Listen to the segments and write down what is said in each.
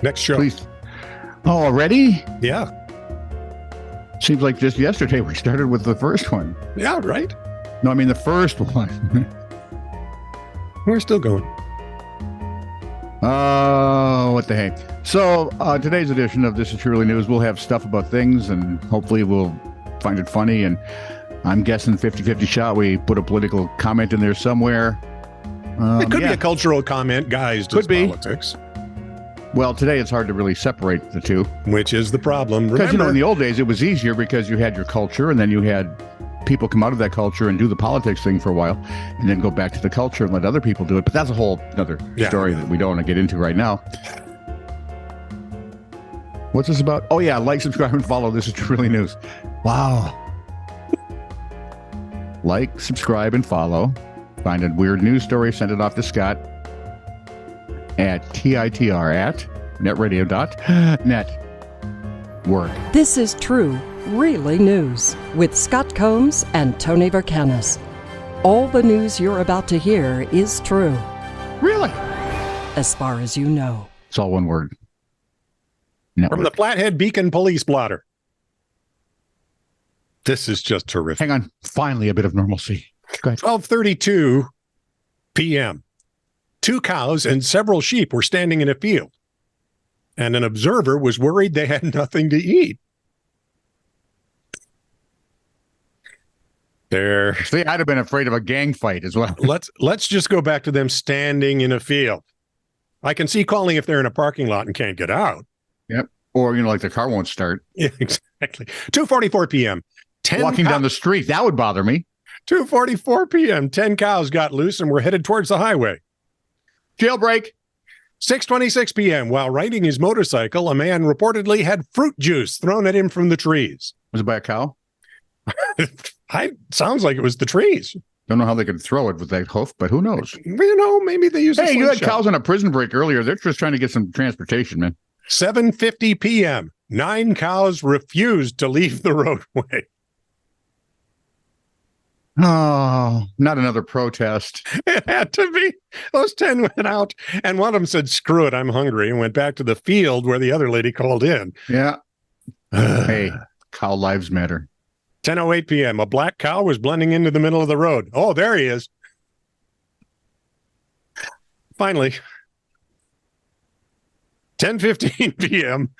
Next show. Please. Oh, already? Yeah. Seems like just yesterday we started with the first one. Yeah, right? No, I mean the first one. We're still going. Oh, what the heck. So today's edition of This Is Truly News, we'll have stuff about things, and hopefully we'll find it funny. And I'm guessing 50-50 shot we put a political comment in there somewhere. It could be a cultural comment, guys. Could be. Politics. Well, today it's hard to really separate the two. Which is the problem. Because, in the old days, it was easier because you had your culture, and then you had people come out of that culture and do the politics thing for a while, and then go back to the culture and let other people do it. But that's a whole other story that we don't want to get into right now. What's this about? Oh, yeah, like, subscribe, and follow. This is Truly News. Wow. Like, subscribe, and follow. Find a weird news story, send it off to Scott at TITR@netradio.net. This is True, Really News with Scott Combs and Tony Vercanis. All the news you're about to hear is true. Really? As far as you know. It's all one word. Network. From the Flathead Beacon Police Blotter. This is just terrific. Hang on. Finally, a bit of normalcy. Go ahead. 12:32 p.m. 2 cows and several sheep were standing in a field, and an observer was worried they had nothing to eat. See, I'd have been afraid of a gang fight as well. Let's just go back to them standing in a field. I can see calling if they're in a parking lot and can't get out. Yep. Or, like the car won't start. Yeah, exactly. 2:44 p.m. Walking down the street, that would bother me. 2:44 p.m. 10 cows got loose and were headed towards the highway. Jailbreak. 6:26 p.m. While riding his motorcycle, a man reportedly had fruit juice thrown at him from the trees. Was it by a cow? Sounds like it was the trees. Don't know how they could throw it with that hoof, but who knows? Maybe they use. Hey, you had cows on a prison break earlier. They're just trying to get some transportation, man. 7:50 p.m. 9 cows refused to leave the roadway. Oh, not another protest. It had to be. Those 10 went out, and one of them said, "Screw it, I'm hungry," and went back to the field where the other lady called in. Yeah. Hey, cow lives matter. 10:08 p.m. A black cow was blending into the middle of the road. Oh, there he is. Finally. 10:15 p.m.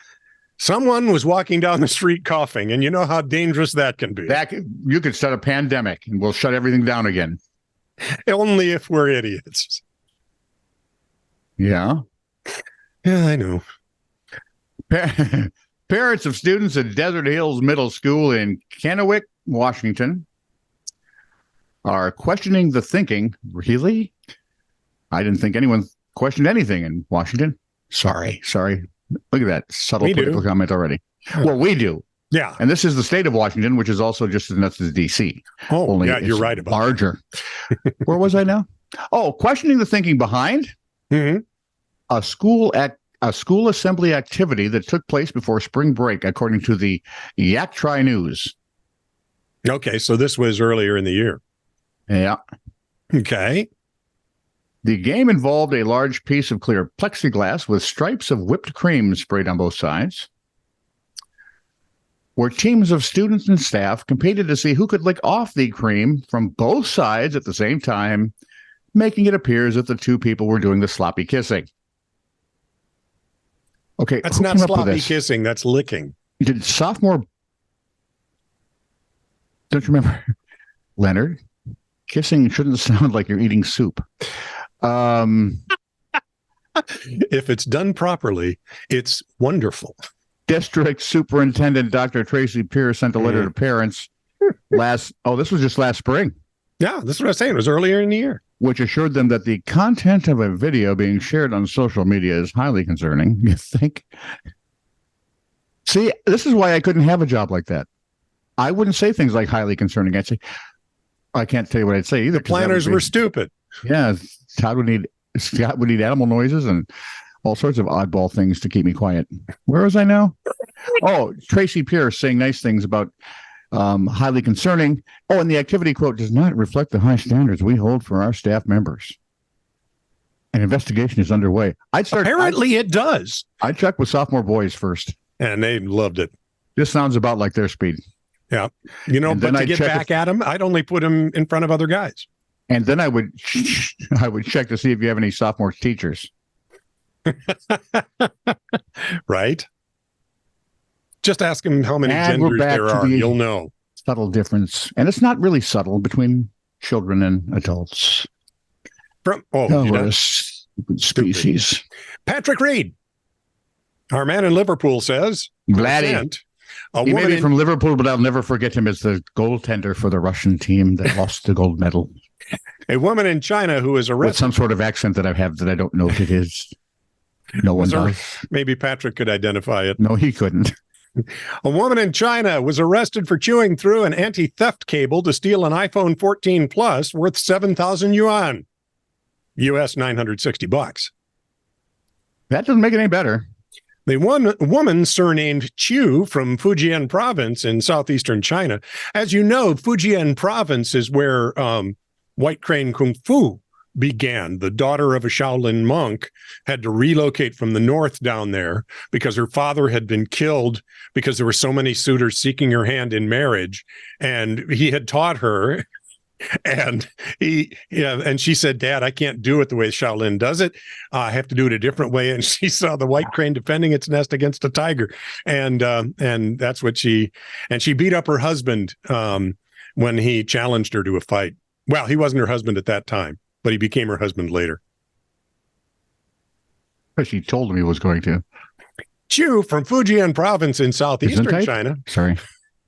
Someone was walking down the street coughing, and you know how dangerous that can be. You could start a pandemic, and we'll shut everything down again. Only if we're idiots. Yeah. Yeah, I know. Parents of students at Desert Hills Middle School in Kennewick, Washington, are questioning the thinking. Really? I didn't think anyone questioned anything in Washington. Sorry. Look at that subtle political comment already. Well, we do. Yeah. And this is the state of Washington, which is also just as nuts as D.C. Oh, only yeah, you're right about larger. Where was I now? Oh, questioning the thinking behind a school assembly activity that took place before spring break, according to the Yak Tri News. Okay, so this was earlier in the year. Yeah. Okay. The game involved a large piece of clear plexiglass with stripes of whipped cream sprayed on both sides, where teams of students and staff competed to see who could lick off the cream from both sides at the same time, making it appear as if the two people were doing the sloppy kissing. Okay, that's not sloppy kissing, that's licking. Did sophomore... Don't you remember, Leonard? Kissing shouldn't sound like you're eating soup. If it's done properly, it's wonderful. District Superintendent Dr. Tracy Pierce sent a letter to parents this was just last spring. Yeah, that's what I was saying. It was earlier in the year. Which assured them that the content of a video being shared on social media is highly concerning. You think? See, this is why I couldn't have a job like that. I wouldn't say things like highly concerning. I'd say, I can't tell you what I'd say either. The planners were stupid. Yeah, Scott would need animal noises and all sorts of oddball things to keep me quiet. Where was I now? Oh, Tracy Pierce saying nice things about highly concerning. Oh, and the activity quote does not reflect the high standards we hold for our staff members. An investigation is underway. Apparently it does. I'd check with sophomore boys first. And they loved it. This sounds about like their speed. Yeah. You know, And but then to I'd get check back at him, I'd only put him in front of other guys. And then I would check to see if you have any sophomore teachers. Right? Just ask him how many And we're genders back there to are. the- You'll know. Subtle difference. And it's not really subtle between children and adults. We're We're not- a stupid species. Patrick Reed, our man in Liverpool, says, Vladdy. "Sent a He may woman be from Liverpool, but I'll never forget him as the goaltender for the Russian team that lost the gold medal. a woman in China who was With arrested." some sort of accent that I have that I don't know what it is. No one Was there- does. Maybe Patrick could identify it. No, he couldn't. A woman in China was arrested for chewing through an anti-theft cable to steal an iPhone 14 Plus worth 7,000 yuan, US $960. That doesn't make it any better. The one woman surnamed Chu from Fujian province in southeastern China. As you know, Fujian province is where White Crane Kung Fu began. The daughter of a Shaolin monk had to relocate from the north down there because her father had been killed because there were so many suitors seeking her hand in marriage. And he had taught her. And and she said, "Dad, I can't do it the way Shaolin does it. I have to do it a different way." And she saw the white crane defending its nest against a tiger, and that's what she beat up her husband when he challenged her to a fight. Well, he wasn't her husband at that time, but he became her husband later. She told him he was going to. Chu from Fujian province in southeastern Gesundheit? China, Sorry.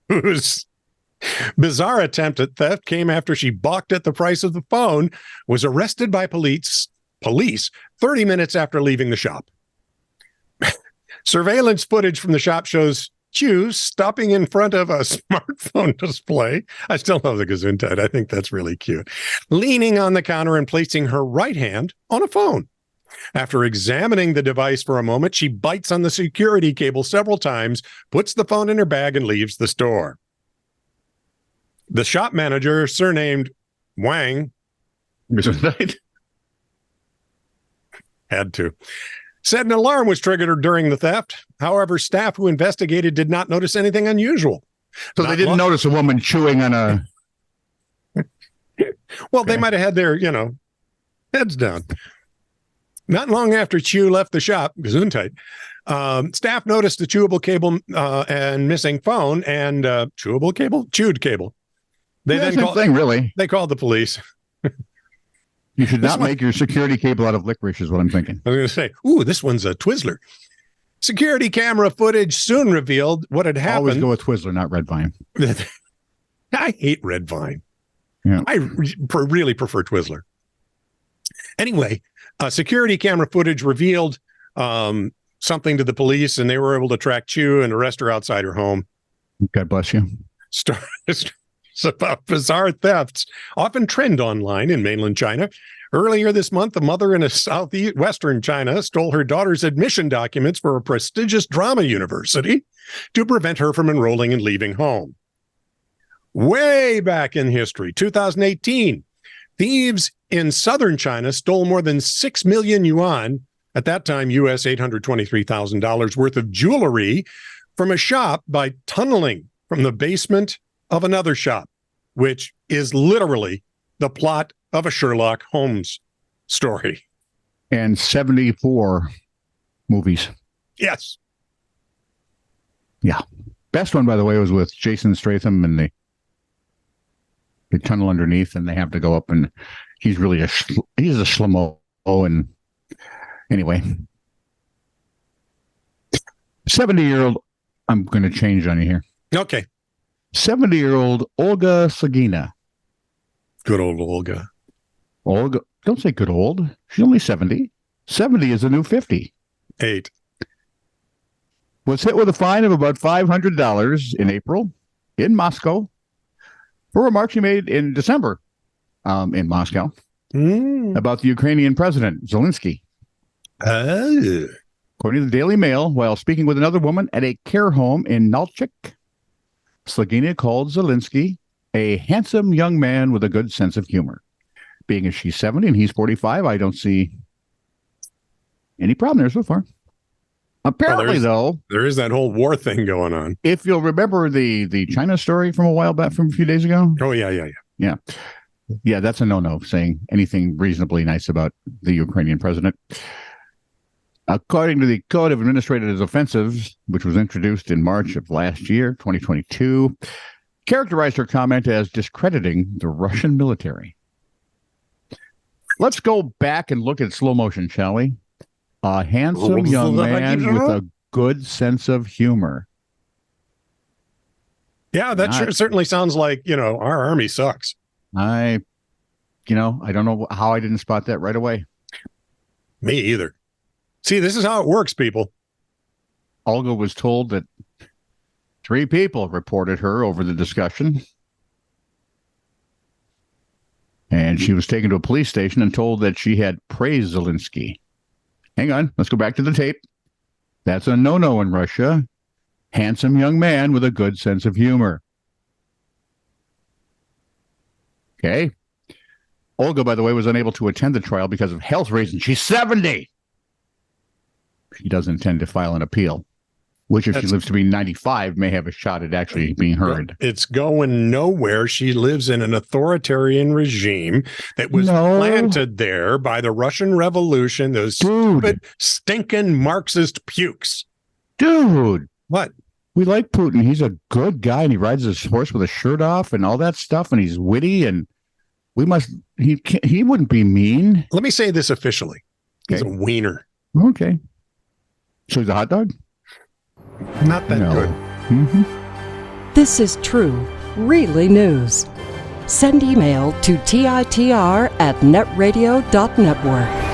whose bizarre attempt at theft came after she balked at the price of the phone, was arrested by police 30 minutes after leaving the shop. Surveillance footage from the shop shows Chu stopping in front of a smartphone display. I still love the Gesundheit. I think that's really cute. Leaning on the counter and placing her right hand on a phone. After examining the device for a moment, she bites on the security cable several times, puts the phone in her bag, and leaves the store. The shop manager, surnamed Wang, Gesundheit? had to, said an alarm was triggered during the theft. However, staff who investigated did not notice anything unusual. So Not they didn't long- notice a woman chewing on a... Well, they Okay. might have had their, heads down. Not long after Chu left the shop, Gesundheit, staff noticed the chewable cable and missing phone and chewed cable. They Yeah, then same called, thing, really. they called the police. You should This not one- make your security cable out of licorice is what I'm thinking. I was going to say, ooh, this one's a Twizzler. Security camera footage soon revealed what had Always happened. go with Twizzler, not Red Vine. I hate Red Vine. Yeah. I really prefer Twizzler. Anyway, security camera footage revealed something to the police, and they were able to track Chu and arrest her outside her home. God bless you. Stories about bizarre thefts often trend online in mainland China. Earlier this month, a mother in a southwestern China stole her daughter's admission documents for a prestigious drama university to prevent her from enrolling and leaving home. Way back in history, 2018, thieves in southern China stole more than 6 million yuan, at that time US $823,000 worth of jewelry from a shop by tunneling from the basement of another shop, which is literally the plot of a Sherlock Holmes story. And 74 movies. Yes. Best one, by the way, was with Jason Statham and the tunnel underneath, and they have to go up, and he's really he's a slow-mo. And anyway, 70-year-old, I'm going to change on you here. Okay. 70-year-old Olga Sagina. Good old Olga. Olga, don't say good old. She's only 70. 70 is a new 50. 8. Was hit with a fine of about $500 in April in Moscow for a remark she made in December in Moscow about the Ukrainian president, Zelensky. Oh. According to the Daily Mail, while speaking with another woman at a care home in Nalchik, Slagina called Zelensky a handsome young man with a good sense of humor. Being as she's 70 and he's 45, I don't see any problem there so far. Apparently, though, there is that whole war thing going on. If you'll remember the China story from a while back, from a few days ago. Oh, yeah. Yeah, that's a no-no, saying anything reasonably nice about the Ukrainian president. According to the Code of Administrative Offenses, which was introduced in March of last year, 2022, characterized her comment as discrediting the Russian military. Let's go back and look at slow motion, shall we? A handsome young man with a good sense of humor. Yeah, that certainly sounds like, our army sucks. I don't know how I didn't spot that right away. Me either. See, this is how it works, people. Olga was told that 3 people reported her over the discussion. And she was taken to a police station and told that she had praised Zelensky. Hang on, let's go back to the tape. That's a no-no in Russia. Handsome young man with a good sense of humor. Okay. Olga, by the way, was unable to attend the trial because of health reasons. She's 70. She doesn't intend to file an appeal, which if she lives to be 95, may have a shot at actually being heard. It's going nowhere. She lives in an authoritarian regime that was planted there by the Russian Revolution, those stupid, stinking Marxist pukes. Dude. What? We like Putin. He's a good guy, and he rides his horse with a shirt off and all that stuff, and he's witty, and he wouldn't be mean. Let me say this officially. He's a wiener. Okay. So he's a hot dog? Not that good. Mm-hmm. This is true, really news. Send email to TITR@netradio.network.